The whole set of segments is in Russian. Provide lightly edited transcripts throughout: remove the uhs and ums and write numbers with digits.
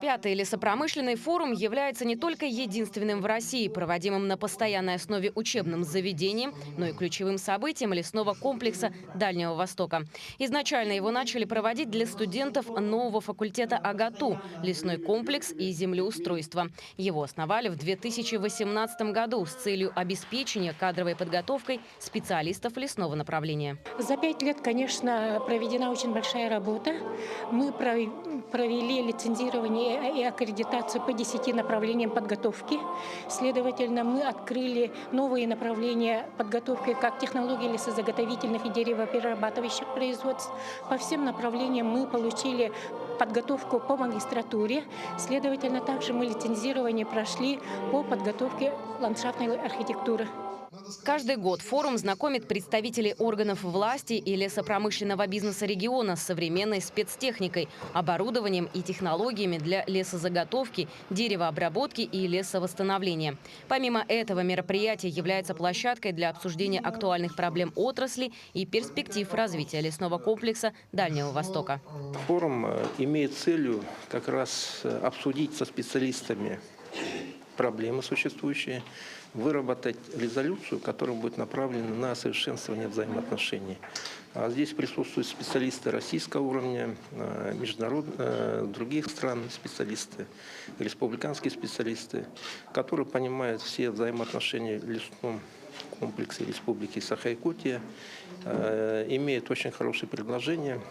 Пятый лесопромышленный форум является не только единственным в России, проводимым на постоянной основе учебным заведением, но и ключевым событием лесного комплекса Дальнего Востока. Изначально его начали проводить для студентов нового факультета АГАТУ – лесной комплекс и землеустройство. Его основали в 2018 году с целью обеспечения кадровой подготовкой специалистов лесного направления. За 5 лет, конечно, проведена очень большая работа. Мы провели лицензирование и аккредитацию по 10 направлениям подготовки. Следовательно, мы открыли новые направления подготовки как технологии лесозаготовительных и деревоперерабатывающих производств. По всем направлениям мы получили подготовку по магистратуре. Следовательно, также мы лицензирование прошли по подготовке ландшафтной архитектуры. Каждый год форум знакомит представителей органов власти и лесопромышленного бизнеса региона с современной спецтехникой, оборудованием и технологиями для лесозаготовки, деревообработки и лесовосстановления. Помимо этого, мероприятие является площадкой для обсуждения актуальных проблем отрасли и перспектив развития лесного комплекса Дальнего Востока. Форум имеет целью как раз обсудить со специалистами проблемы существующие, выработать резолюцию, которая будет направлена на совершенствование взаимоотношений. А здесь присутствуют специалисты российского уровня, международных, других стран специалисты, республиканские специалисты, которые понимают все взаимоотношения в лесном комплексе Республики Саха-Якутия, имеют очень хорошие предложения.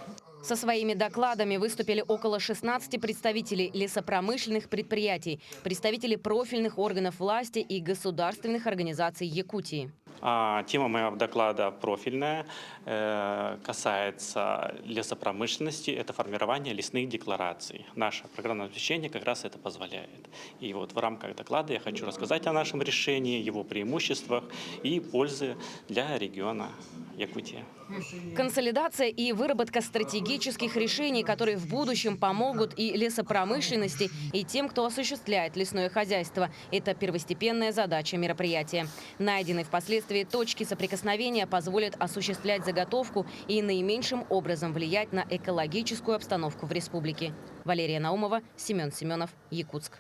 Со своими докладами выступили около 16 представителей лесопромышленных предприятий, представители профильных органов власти и государственных организаций Якутии. Тема моего доклада профильная, касается лесопромышленности, это формирование лесных деклараций. Наше программное обеспечение как раз это позволяет. И вот в рамках доклада я хочу рассказать о нашем решении, его преимуществах и пользы для региона Якутия. Консолидация и выработка стратегических решений, которые в будущем помогут и лесопромышленности, и тем, кто осуществляет лесное хозяйство. Это первостепенная задача мероприятия. Найденные впоследствии точки соприкосновения позволят осуществлять заготовку и наименьшим образом влиять на экологическую обстановку в республике. Валерия Наумова, Семен Семенов, Якутск.